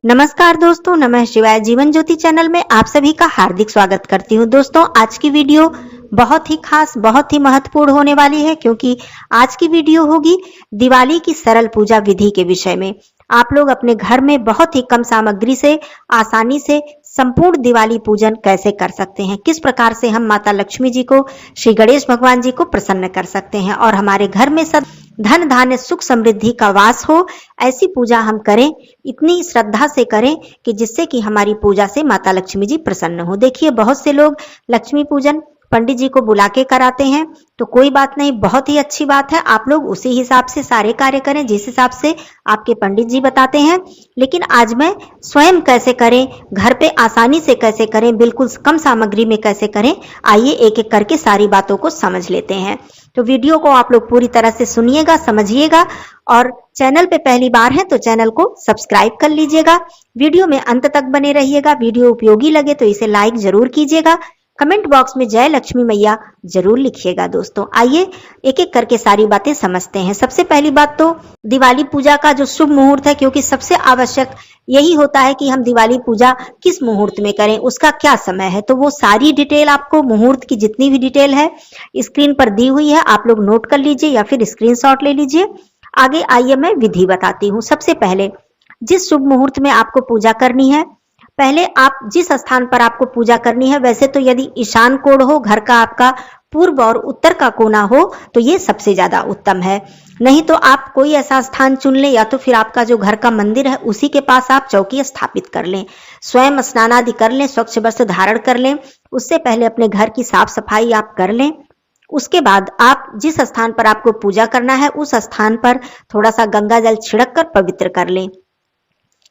नमस्कार दोस्तों, नमः शिवाय। जीवन ज्योति चैनल में आप सभी का हार्दिक स्वागत करती हूँ। दोस्तों, आज की वीडियो बहुत ही खास, बहुत ही महत्वपूर्ण होने वाली है, क्योंकि आज की वीडियो होगी दिवाली की सरल पूजा विधि के विषय में। आप लोग अपने घर में बहुत ही कम सामग्री से आसानी से संपूर्ण दिवाली पूजन कैसे कर सकते हैं, किस प्रकार से हम माता लक्ष्मी जी को, श्री गणेश भगवान जी को प्रसन्न कर सकते हैं और हमारे घर में सब धन धान्य सुख समृद्धि का वास हो, ऐसी पूजा हम करें, इतनी श्रद्धा से करें कि जिससे कि हमारी पूजा से माता लक्ष्मी जी प्रसन्न हो। देखिए, बहुत से लोग लक्ष्मी पूजन पंडित जी को बुला के कराते हैं, तो कोई बात नहीं, बहुत ही अच्छी बात है। आप लोग उसी हिसाब से सारे कार्य करें जिस हिसाब से आपके पंडित जी बताते हैं। लेकिन आज मैं स्वयं कैसे करें, घर पे आसानी से कैसे करें, बिल्कुल कम सामग्री में कैसे करें, आइए एक एक करके सारी बातों को समझ लेते हैं। तो वीडियो को आप लोग पूरी तरह से सुनिएगा, समझिएगा, और चैनल पे पहली बार है तो चैनल को सब्सक्राइब कर लीजिएगा। वीडियो में अंत तक बने रहिएगा। वीडियो उपयोगी लगे तो इसे लाइक जरूर कीजिएगा। कमेंट बॉक्स में जय लक्ष्मी मैया जरूर लिखिएगा। दोस्तों, आइए एक एक करके सारी बातें समझते हैं। सबसे पहली बात तो दिवाली पूजा का जो शुभ मुहूर्त है, क्योंकि सबसे आवश्यक यही होता है कि हम दिवाली पूजा किस मुहूर्त में करें, उसका क्या समय है। तो वो सारी डिटेल आपको, मुहूर्त की जितनी भी डिटेल है स्क्रीन पर दी हुई है, आप लोग नोट कर लीजिए या फिर स्क्रीनशॉट ले लीजिए। आगे आइए मैं विधि बताती हूँ। सबसे पहले जिस शुभ मुहूर्त में आपको पूजा करनी है, पहले आप जिस स्थान पर आपको पूजा करनी है, वैसे तो यदि ईशान कोण हो, घर का आपका पूर्व और उत्तर का कोना हो, तो ये सबसे ज्यादा उत्तम है। नहीं तो आप कोई ऐसा स्थान चुन लें, या तो फिर आपका जो घर का मंदिर है उसी के पास आप चौकी स्थापित कर लें। स्वयं स्नान आदि कर लें, स्वच्छ वस्त्र धारण कर लें। उससे पहले अपने घर की साफ सफाई आप कर लें। उसके बाद आप जिस स्थान पर आपको पूजा करना है उस स्थान पर थोड़ा सा गंगा जल छिड़क कर पवित्र कर लें।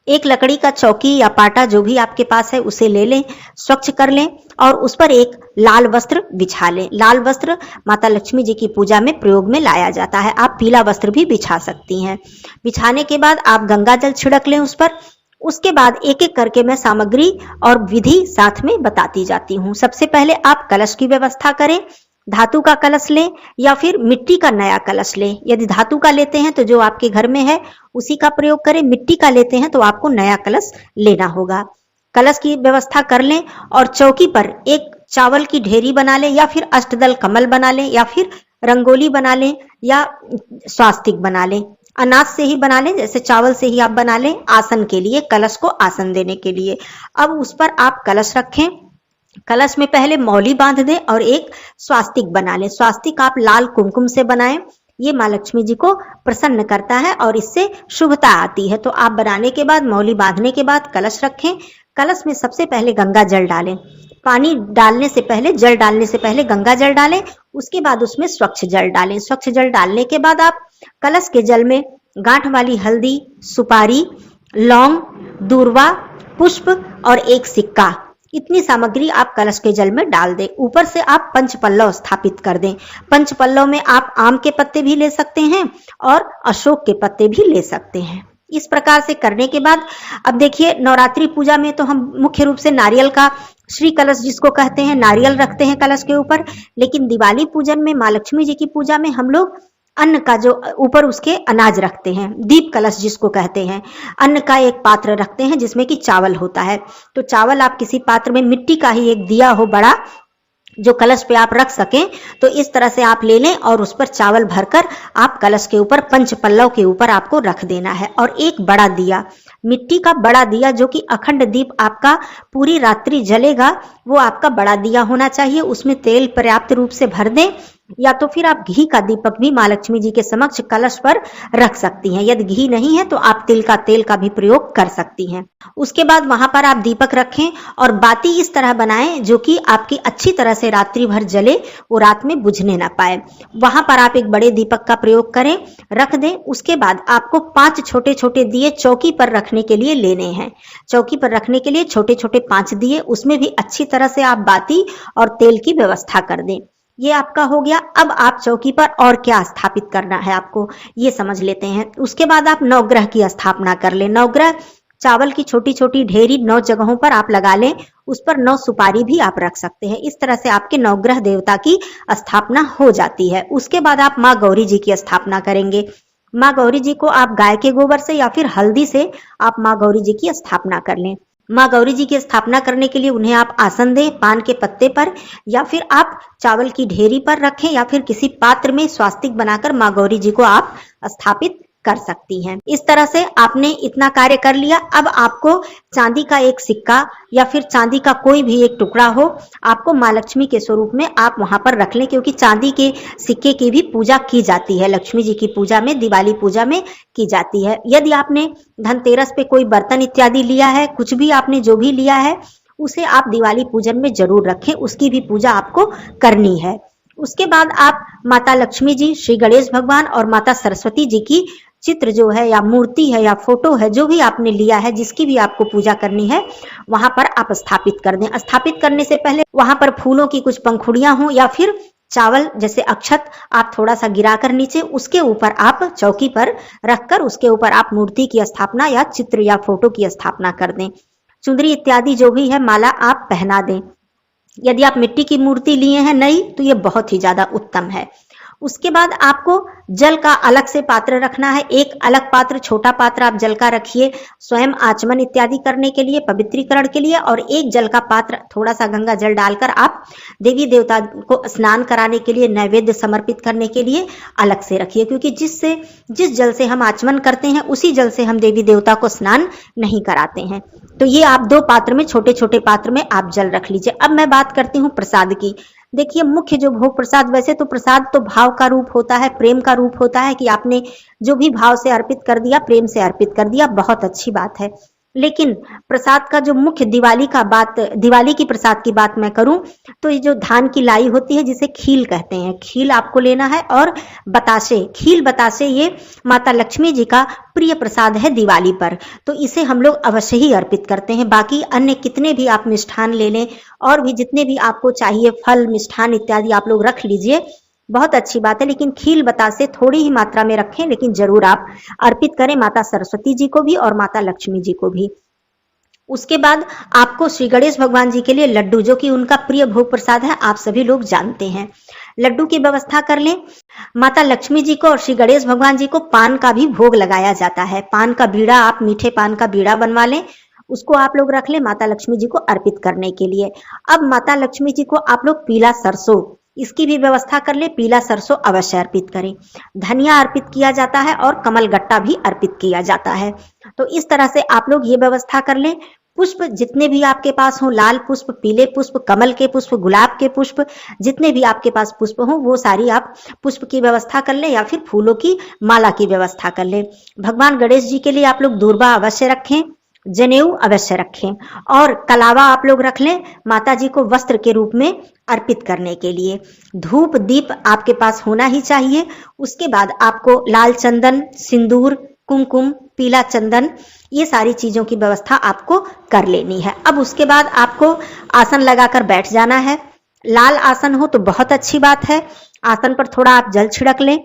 एक लकड़ी का चौकी या पाटा जो भी आपके पास है उसे ले लें, स्वच्छ कर लें और उस पर एक लाल वस्त्र बिछा लें। लाल वस्त्र माता लक्ष्मी जी की पूजा में प्रयोग में लाया जाता है। आप पीला वस्त्र भी बिछा सकती हैं। बिछाने के बाद आप गंगा जल छिड़क लें उस पर। उसके बाद एक एक करके मैं सामग्री और विधि साथ में बताती जाती हूँ। सबसे पहले आप कलश की व्यवस्था करें। धातु का कलश लें या फिर मिट्टी का नया कलश लें। यदि धातु का लेते हैं तो जो आपके घर में है उसी का प्रयोग करें। मिट्टी का लेते हैं तो आपको नया कलश लेना होगा। कलश की व्यवस्था कर लें और चौकी पर एक चावल की ढेरी बना लें, या फिर अष्टदल कमल बना लें, या फिर रंगोली बना लें, या स्वास्तिक बना लें। अनाज से ही बना लें, जैसे चावल से ही आप बना लें, आसन के लिए, कलश को आसन देने के लिए। अब उस पर आप कलश रखें। कलश में पहले मौली बांध दें और एक स्वास्तिक बना लें। स्वास्तिक आप लाल कुमकुम से बनाएं। ये माँ लक्ष्मी जी को प्रसन्न करता है और इससे शुभता आती है। तो आप बनाने के बाद, मौली बांधने के बाद कलश रखें। कलश में सबसे पहले गंगा जल डालें। पानी डालने से पहले, जल डालने से पहले गंगा जल डालें। उसके बाद उसमें स्वच्छ जल डालें। स्वच्छ जल डालने के बाद आप कलश के जल में गांठ वाली हल्दी, सुपारी, लौंग, दूर्वा, पुष्प और एक सिक्का, इतनी सामग्री आप कलश के जल में डाल दें। ऊपर से आप पंचपल्लव स्थापित कर दें। पंचपल्लव में आप आम के पत्ते भी ले सकते हैं और अशोक के पत्ते भी ले सकते हैं। इस प्रकार से करने के बाद अब देखिए, नवरात्रि पूजा में तो हम मुख्य रूप से नारियल का, श्री कलश जिसको कहते हैं, नारियल रखते हैं कलश के ऊपर। लेकिन दिवाली पूजन में, माँ लक्ष्मी जी की पूजा में हम लोग अन्न का जो ऊपर उसके अनाज रखते हैं, दीप कलश जिसको कहते हैं, अन्न का एक पात्र रखते हैं जिसमें कि चावल होता है। तो चावल आप किसी पात्र में, मिट्टी का ही एक दिया हो बड़ा, जो कलश पे आप रख सकें, तो इस तरह से आप ले लें और उस पर चावल भरकर आप कलश के ऊपर, पंचपल्लव के ऊपर आपको रख देना है। और एक बड़ा दिया, मिट्टी का बड़ा दिया जो कि अखंड दीप आपका पूरी रात्रि जलेगा, वो आपका बड़ा दिया होना चाहिए। उसमें तेल पर्याप्त रूप से भर दें, या तो फिर आप घी का दीपक भी माँ लक्ष्मी जी के समक्ष कलश पर रख सकती हैं। यदि घी नहीं है तो आप तिल का तेल का भी प्रयोग कर सकती हैं। उसके बाद वहां पर आप दीपक रखें और बाती इस तरह बनाएं जो कि आपकी अच्छी तरह से रात्रि भर जले, वो रात में बुझने ना पाए। वहां पर आप एक बड़े दीपक का प्रयोग करें, रख दें। उसके बाद आपको 5 छोटे छोटे दिए चौकी पर रखने के लिए लेने हैं। चौकी पर रखने के लिए छोटे छोटे 5 दिए, उसमें भी अच्छी तरह से आप बाती और तेल की व्यवस्था कर दें। ये आपका हो गया। अब आप चौकी पर और क्या स्थापित करना है आपको, ये समझ लेते हैं। उसके बाद आप नवग्रह की स्थापना कर लें। नवग्रह चावल की छोटी छोटी ढेरी 9 जगहों पर आप लगा लें। उस पर 9 सुपारी भी आप रख सकते हैं। इस तरह से आपके नवग्रह देवता की स्थापना हो जाती है। उसके बाद आप माँ गौरी जी की स्थापना करेंगे। माँ गौरी जी को आप गाय के गोबर से या फिर हल्दी से आप माँ गौरी जी की स्थापना कर लें। माँ गौरी जी की स्थापना करने के लिए उन्हें आप आसन दें, पान के पत्ते पर या फिर आप चावल की ढेरी पर रखें या फिर किसी पात्र में स्वास्तिक बनाकर माँ गौरी जी को आप स्थापित कर सकती हैं। इस तरह से आपने इतना कार्य कर लिया। अब आपको चांदी का एक सिक्का या फिर चांदी का कोई भी एक टुकड़ा हो, आपको माँ लक्ष्मी के स्वरूप में आप वहां पर रख लें, क्योंकि चांदी के सिक्के की भी पूजा की जाती है, लक्ष्मी जी की पूजा में, दिवाली पूजा में की जाती है। यदि आपने धनतेरस पे कोई बर्तन इत्यादि लिया है, कुछ भी आपने जो भी लिया है, उसे आप दिवाली पूजन में जरूर रखें, उसकी भी पूजा आपको करनी है। उसके बाद आप माता लक्ष्मी जी, श्री गणेश भगवान और माता सरस्वती जी की चित्र जो है या मूर्ति है या फोटो है, जो भी आपने लिया है, जिसकी भी आपको पूजा करनी है, वहां पर आप स्थापित कर दें। स्थापित करने से पहले वहां पर फूलों की कुछ पंखुड़ियां हो या फिर चावल जैसे अक्षत आप थोड़ा सा गिराकर नीचे, उसके ऊपर आप चौकी पर रखकर उसके ऊपर आप मूर्ति की स्थापना या चित्र या फोटो की स्थापना कर दें। चुंदरी इत्यादि जो भी है माला आप पहना दें। यदि आप मिट्टी की मूर्ति लिए हैं नई, तो ये बहुत ही ज्यादा उत्तम है। उसके बाद आपको जल का अलग से पात्र रखना है। एक अलग पात्र, छोटा पात्र आप जल का रखिए स्वयं आचमन इत्यादि करने के लिए, पवित्रीकरण के लिए, और एक जल का पात्र थोड़ा सा गंगा जल डालकर आप देवी देवता को स्नान कराने के लिए, नैवेद्य समर्पित करने के लिए अलग से रखिए, क्योंकि जिस जल से हम आचमन करते हैं उसी जल से हम देवी देवता को स्नान नहीं कराते हैं। तो ये आप 2 पात्र में, छोटे छोटे पात्र में आप जल रख लीजिए। अब मैं बात करती हूँ प्रसाद की। देखिए, मुख्य जो भोग प्रसाद, वैसे तो प्रसाद तो भाव का रूप होता है, प्रेम का रूप होता है कि आपने जो भी भाव से अर्पित कर दिया, प्रेम से अर्पित कर दिया, बहुत अच्छी बात है। लेकिन प्रसाद का जो मुख्य दिवाली की प्रसाद की बात मैं करूं, तो ये जो धान की लाई होती है जिसे खील कहते हैं, खील आपको लेना है, और बतासे, खील बतासे ये माता लक्ष्मी जी का प्रिय प्रसाद है दिवाली पर, तो इसे हम लोग अवश्य ही अर्पित करते हैं। बाकी अन्य कितने भी आप मिष्ठान ले लें और भी जितने भी आपको चाहिए फल मिष्ठान इत्यादि आप लोग रख लीजिए, बहुत अच्छी बात है, लेकिन खील बतासे थोड़ी ही मात्रा में रखें, लेकिन जरूर आप अर्पित करें माता सरस्वती जी को भी और माता लक्ष्मी जी को भी। उसके बाद आपको श्री गणेश भगवान जी के लिए लड्डू, जो कि उनका प्रिय भोग प्रसाद है, आप सभी लोग जानते हैं, लड्डू की व्यवस्था कर लें। माता लक्ष्मी जी को और श्री गणेश भगवान जी को पान का भी भोग लगाया जाता है। पान का बीड़ा, आप मीठे पान का बीड़ा बनवा लें, उसको आप लोग रख लें माता लक्ष्मी जी को अर्पित करने के लिए। अब माता लक्ष्मी जी को आप लोग पीला सरसों, इसकी भी व्यवस्था कर ले, पीला सरसों अवश्य अर्पित करें। धनिया अर्पित किया जाता है और कमल गट्टा भी अर्पित किया जाता है। तो इस तरह से आप लोग ये व्यवस्था कर लें। पुष्प जितने भी आपके पास हो, लाल पुष्प, पीले पुष्प, कमल के पुष्प, गुलाब के पुष्प, जितने भी आपके पास पुष्प हो, वो सारी आप पुष्प की व्यवस्था कर ले या फिर फूलों की माला की व्यवस्था कर ले। भगवान गणेश जी के लिए आप लोग दूर्बा अवश्य रखें, जनेऊ अवश्य रखें, और कलावा आप लोग रख लें माता जी को वस्त्र के रूप में अर्पित करने के लिए। धूप दीप आपके पास होना ही चाहिए। उसके बाद आपको लाल चंदन, सिंदूर, कुमकुम, पीला चंदन, ये सारी चीजों की व्यवस्था आपको कर लेनी है। अब उसके बाद आपको आसन लगाकर बैठ जाना है। लाल आसन हो तो बहुत अच्छी बात है। आसन पर थोड़ा आप जल छिड़क लें,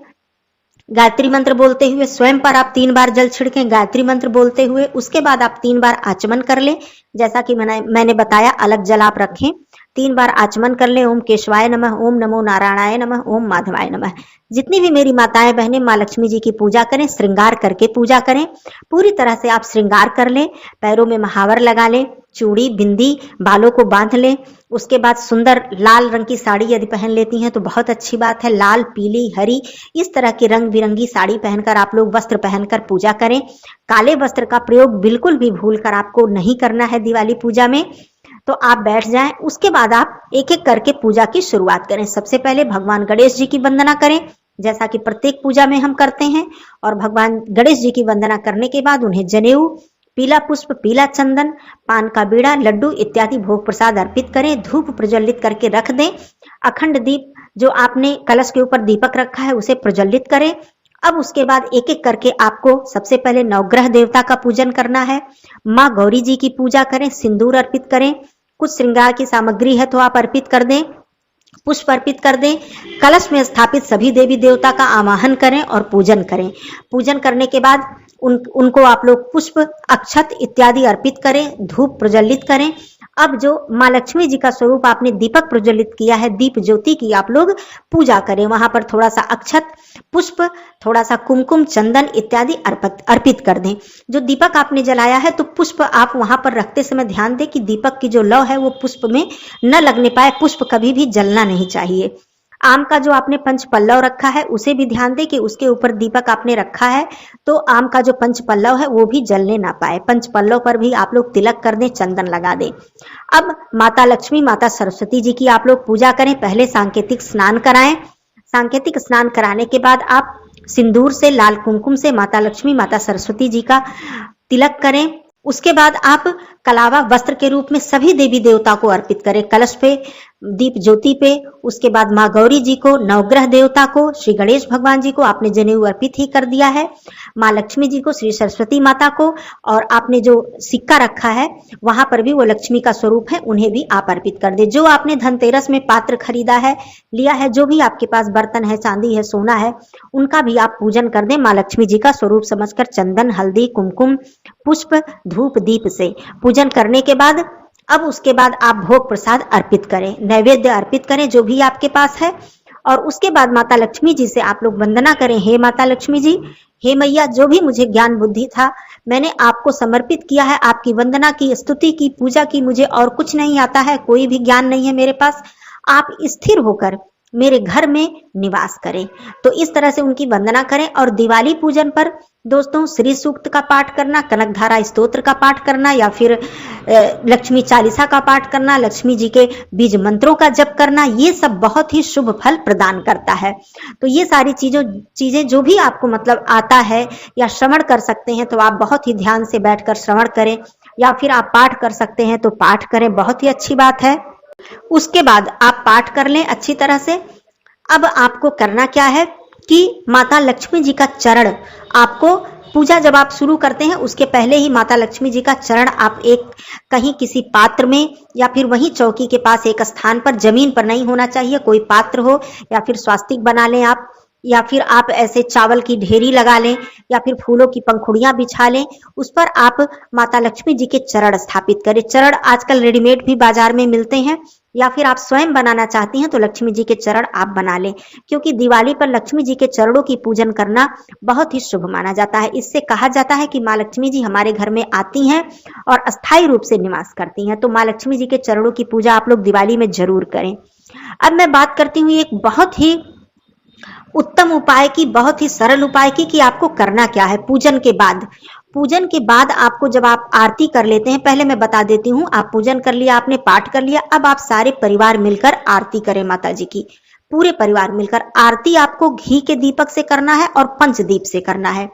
गायत्री मंत्र बोलते हुए स्वयं पर आप 3 बार जल छिड़कें गायत्री मंत्र बोलते हुए। उसके बाद आप 3 बार आचमन कर लें, जैसा कि मैंने बताया, अलग जल आप रखें, 3 बार आचमन कर लें। ओम केशवाय नमः, ओम नमो नारायणाय नमः, ओम माधवाय नमः। जितनी भी मेरी माताएं बहनें माँ लक्ष्मी जी की पूजा करें, श्रृंगार करके पूजा करें, पूरी तरह से आप श्रृंगार कर लें, पैरों में महावर लगा लें, चूड़ी बिंदी बालों को बांध लें। उसके बाद सुंदर लाल रंग की साड़ी यदि पहन लेती हैं तो बहुत अच्छी बात है। लाल, पीली, हरी, इस तरह की रंग बिरंगी साड़ी पहनकर आप लोग वस्त्र पहनकर पूजा करें। काले वस्त्र का प्रयोग बिल्कुल भी भूलकर आपको नहीं करना है दिवाली पूजा में। तो आप बैठ जाएं। उसके बाद आप एक एक करके पूजा की शुरुआत करें। सबसे पहले भगवान गणेश जी की वंदना करें, जैसा कि प्रत्येक पूजा में हम करते हैं, और भगवान गणेश जी की वंदना करने के बाद उन्हें जनेऊ, पीला पुष्प, पीला चंदन, पान का बीड़ा, लड्डू इत्यादि भोग प्रसाद अर्पित करें। धूप प्रज्वलित करके रख दें। अखंड दीप, जो आपने कलश के ऊपर दीपक रखा है, उसे प्रज्वलित करें। अब उसके बाद एक एक करके आपको सबसे पहले नवग्रह देवता का पूजन करना है, माँ गौरी जी की पूजा करें, सिंदूर अर्पित करें, कुछ श्रृंगार की सामग्री है तो आप अर्पित कर दें, पुष्प अर्पित कर दें। कलश में स्थापित सभी देवी देवता का आवाहन करें और पूजन करें। पूजन करने के बाद उनको आप लोग पुष्प, अक्षत इत्यादि अर्पित करें, धूप प्रज्वलित करें। अब जो माँ लक्ष्मी जी का स्वरूप आपने दीपक प्रज्वलित किया है, दीप ज्योति की आप लोग पूजा करें। वहां पर थोड़ा सा अक्षत, पुष्प, थोड़ा सा कुमकुम, चंदन इत्यादि अर्पित कर दें। जो दीपक आपने जलाया है तो पुष्प आप वहां पर रखते समय ध्यान दें कि दीपक की जो लौ है वो पुष्प में न लगने पाए। पुष्प कभी भी जलना नहीं चाहिए। आम का जो आपने पंच पल्लव रखा है उसे भी ध्यान दें कि उसके ऊपर दीपक आपने रखा है तो आम का जो पंच पल्लव है वो भी जलने ना पाए। पंच पल्लव पर भी आप लोग तिलक कर दें, चंदन लगा दें। अब माता लक्ष्मी, माता सरस्वती जी की आप लोग पूजा करें। पहले सांकेतिक स्नान कराएं। सांकेतिक स्नान कराने के बाद आप सिंदूर से, लाल कुमकुम से माता लक्ष्मी, माता सरस्वती जी का तिलक करें। उसके बाद आप कलावा वस्त्र के रूप में सभी देवी देवता को अर्पित करें। कलश पे, दीप ज्योति पे, उसके बाद माँ गौरी जी को, नवग्रह देवता को, श्री गणेश भगवान जी को आपने जनेऊ अर्पित ही कर दिया है, माँ लक्ष्मी जी को, श्री सरस्वती माता को, और आपने जो सिक्का रखा है वहां पर भी वो लक्ष्मी का स्वरूप है, उन्हें भी आप अर्पित कर दे। जो आपने धनतेरस में पात्र खरीदा है, लिया है, जो भी आपके पास बर्तन है, चांदी है, सोना है, उनका भी आप पूजन कर दें। माँ लक्ष्मी जी का स्वरूप समझकर चंदन, हल्दी, कुमकुम, पुष्प, धूप, दीप से पूजन करने के बाद अब उसके बाद आप भोग प्रसाद अर्पित करें, नैवेद्य अर्पित करें जो भी आपके पास है। और उसके बाद माता लक्ष्मी जी से आप लोग वंदना करें। हे माता लक्ष्मी जी, हे मैया, जो भी मुझे ज्ञान बुद्धि था मैंने आपको समर्पित किया है। आपकी वंदना की, स्तुति की, पूजा की, मुझे और कुछ नहीं आता है, कोई भी ज्ञान नहीं है मेरे पास। आप स्थिर होकर मेरे घर में निवास करें। तो इस तरह से उनकी वंदना करें। और दिवाली पूजन पर दोस्तों श्री सूक्त का पाठ करना, कनकधारा स्तोत्र का पाठ करना, या फिर लक्ष्मी चालीसा का पाठ करना, लक्ष्मी जी के बीज मंत्रों का जप करना, ये सब बहुत ही शुभ फल प्रदान करता है। तो ये सारी चीजें जो भी आपको मतलब आता है या श्रवण कर सकते हैं तो आप बहुत ही ध्यान से बैठकर श्रवण करें, या फिर आप पाठ कर सकते हैं तो पाठ करें, बहुत ही अच्छी बात है। उसके बाद आप पाठ कर लें अच्छी तरह से। अब आपको करना क्या है कि माता लक्ष्मी जी का चरण, आपको पूजा जब आप शुरू करते हैं उसके पहले ही माता लक्ष्मी जी का चरण आप एक कहीं किसी पात्र में या फिर वहीं चौकी के पास एक स्थान पर, जमीन पर नहीं होना चाहिए, कोई पात्र हो, या फिर स्वास्तिक बना लें आप, या फिर आप ऐसे चावल की ढेरी लगा लें, या फिर फूलों की पंखुड़ियां बिछा लें, उस पर आप माता लक्ष्मी जी के चरण स्थापित करें। चरण आजकल रेडीमेड भी बाजार में मिलते हैं, या फिर आप स्वयं बनाना चाहती हैं तो लक्ष्मी जी के चरण आप बना लें, क्योंकि दिवाली पर लक्ष्मी जी के चरणों की पूजन करना बहुत ही शुभ माना जाता है। इससे कहा जाता है कि माँ लक्ष्मी जी हमारे घर में आती हैं और अस्थायी रूप से निवास करती हैं। तो माँ लक्ष्मी जी के चरणों की पूजा आप लोग दिवाली में जरूर करें। अब मैं बात करती हूँ एक बहुत ही उत्तम उपाय की, बहुत ही सरल उपाय की, कि आपको करना क्या है पूजन के बाद। पूजन के बाद आपको जब आप आरती कर लेते हैं, पहले मैं बता देती हूँ, आप पूजन कर लिया, आपने पाठ कर लिया, अब आप सारे परिवार मिलकर आरती करें माता जी की। पूरे परिवार मिलकर आरती आपको घी के दीपक से करना है और पंचदीप से करना है।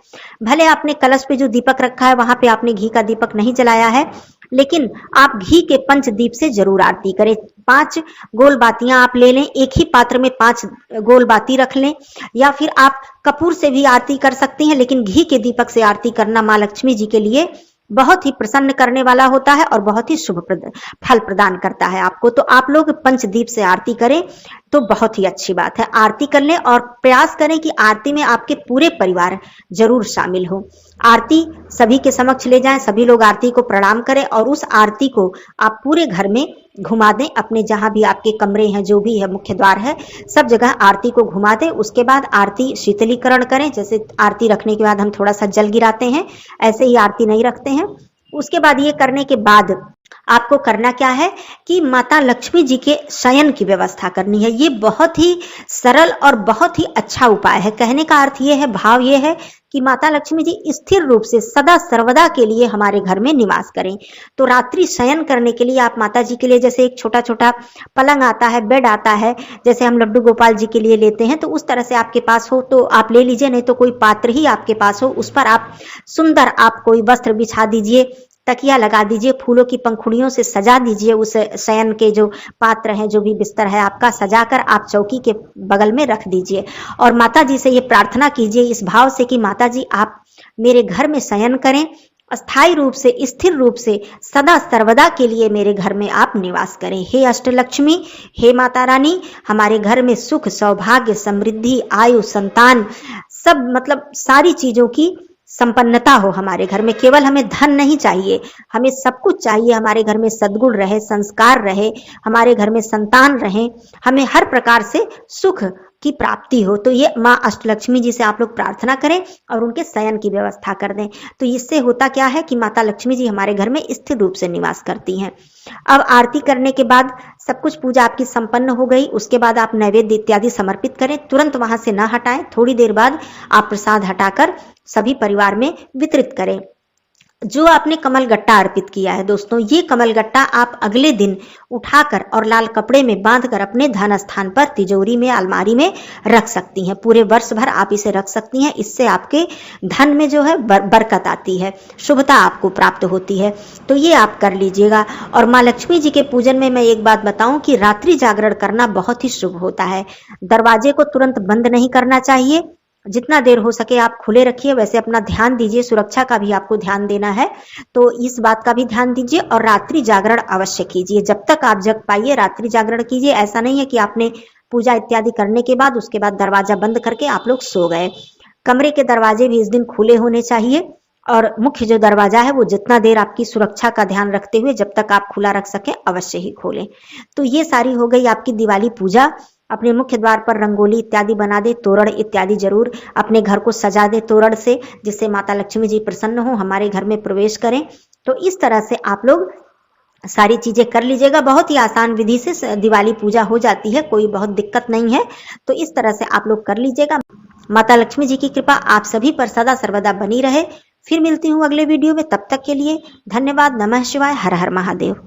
भले आपने कलश पे जो दीपक रखा है वहां पे आपने घी का दीपक नहीं जलाया है, लेकिन आप घी के पंचदीप से जरूर आरती करें। 5 गोल बातियां आप ले लें, एक ही पात्र में 5 गोल बाती रख लें, या फिर आप कपूर से भी आरती कर सकती हैं, लेकिन घी के दीपक से आरती करना माँ लक्ष्मी जी के लिए बहुत ही प्रसन्न करने वाला होता है और बहुत ही शुभ फल प्रदान करता है आपको। तो आप लोग पंचदीप से आरती करें तो बहुत ही अच्छी बात है। आरती कर लें और प्रयास करें कि आरती में आपके पूरे परिवार जरूर शामिल हो। आरती सभी के समक्ष ले जाएं, सभी लोग आरती को प्रणाम करें और उस आरती को आप पूरे घर में घुमा दें। अपने जहां भी आपके कमरे हैं, जो भी है, मुख्य द्वार है, सब जगह आरती को घुमा दें। उसके बाद आरती शीतलीकरण करें। जैसे आरती रखने के बाद हम थोड़ा सा जल गिराते हैं, ऐसे ही आरती नहीं रखते हैं। उसके बाद ये करने के बाद आपको करना क्या है कि माता लक्ष्मी जी के शयन की व्यवस्था करनी है। ये बहुत ही सरल और बहुत ही अच्छा उपाय है। कहने का अर्थ ये है, भाव ये है कि माता लक्ष्मी जी स्थिर रूप से सदा सर्वदा के लिए हमारे घर में निवास करें। तो रात्रि शयन करने के लिए आप माता जी के लिए जैसे एक छोटा छोटा पलंग आता है, बेड आता है, जैसे हम लड्डू गोपाल जी के लिए लेते हैं, तो उस तरह से आपके पास हो तो आप ले लीजिए, नहीं तो कोई पात्र ही आपके पास हो, उस पर आप सुंदर आप कोई वस्त्र बिछा दीजिए, तकिया लगा दीजिए, फूलों की पंखुड़ियों से सजा दीजिए उस शयन के जो पात्र हैं, जो भी बिस्तर है आपका, सजाकर आप चौकी के बगल में रख दीजिए। और माता जी से ये प्रार्थना कीजिए इस भाव से कि माता जी आप मेरे घर में शयन करें, अस्थायी रूप से, स्थिर रूप से, सदा सर्वदा के लिए मेरे घर में आप निवास करें। हे अष्टलक्ष्मी, हे माता रानी, हमारे घर में सुख, सौभाग्य, समृद्धि, आयु, संतान, सब मतलब सारी चीजों की संपन्नता हो हमारे घर में। केवल हमें धन नहीं चाहिए, हमें सब कुछ चाहिए। हमारे घर में सद्गुण रहे, संस्कार रहे, हमारे घर में संतान रहे, हमें हर प्रकार से सुख की प्राप्ति हो। तो ये माँ अष्टलक्ष्मी जी से आप लोग प्रार्थना करें और उनके शयन की व्यवस्था कर दें। तो इससे होता क्या है कि माता लक्ष्मी जी हमारे घर में स्थिर रूप से निवास करती हैं। अब आरती करने के बाद सब कुछ पूजा आपकी संपन्न हो गई। उसके बाद आप नैवेद्य इत्यादि समर्पित करें, तुरंत वहां से न हटाएं। थोड़ी देर बाद आप प्रसाद हटाकर सभी परिवार में वितरित करें। जो आपने कमल गट्टा अर्पित किया है दोस्तों, ये कमल गट्टा आप अगले दिन उठाकर और लाल कपड़े में बांधकर अपने धन स्थान पर तिजोरी में, अलमारी में रख सकती हैं। पूरे वर्ष भर आप इसे रख सकती हैं। इससे आपके धन में जो है बरकत आती है, शुभता आपको प्राप्त होती है। तो ये आप कर लीजिएगा। और माँ लक्ष्मी जी के पूजन में मैं एक बात बताऊं कि रात्रि जागरण करना बहुत ही शुभ होता है। दरवाजे को तुरंत बंद नहीं करना चाहिए, जितना देर हो सके आप खुले रखिए। वैसे अपना ध्यान दीजिए, सुरक्षा का भी आपको ध्यान देना है, तो इस बात का भी ध्यान दीजिए। और रात्रि जागरण अवश्य कीजिए, जब तक आप जग पाइए रात्रि जागरण कीजिए। ऐसा नहीं है कि आपने पूजा इत्यादि करने के बाद उसके बाद दरवाजा बंद करके आप लोग सो गए। कमरे के दरवाजे भी इस दिन खुले होने चाहिए, और मुख्य जो दरवाजा है वो जितना देर आपकी सुरक्षा का ध्यान रखते हुए जब तक आप खुला रख सके अवश्य ही खोलें। तो ये सारी हो गई आपकी दिवाली पूजा। अपने मुख्य द्वार पर रंगोली इत्यादि बना दे, तोरण इत्यादि जरूर अपने घर को सजा दे तोरण से, जिससे माता लक्ष्मी जी प्रसन्न हो, हमारे घर में प्रवेश करें। तो इस तरह से आप लोग सारी चीजें कर लीजिएगा। बहुत ही आसान विधि से दिवाली पूजा हो जाती है, कोई बहुत दिक्कत नहीं है। तो इस तरह से आप लोग कर लीजिएगा। माता लक्ष्मी जी की कृपा आप सभी पर सदा सर्वदा बनी रहे। फिर मिलती हूँ अगले वीडियो में, तब तक के लिए धन्यवाद। नमः शिवाय, हर हर महादेव।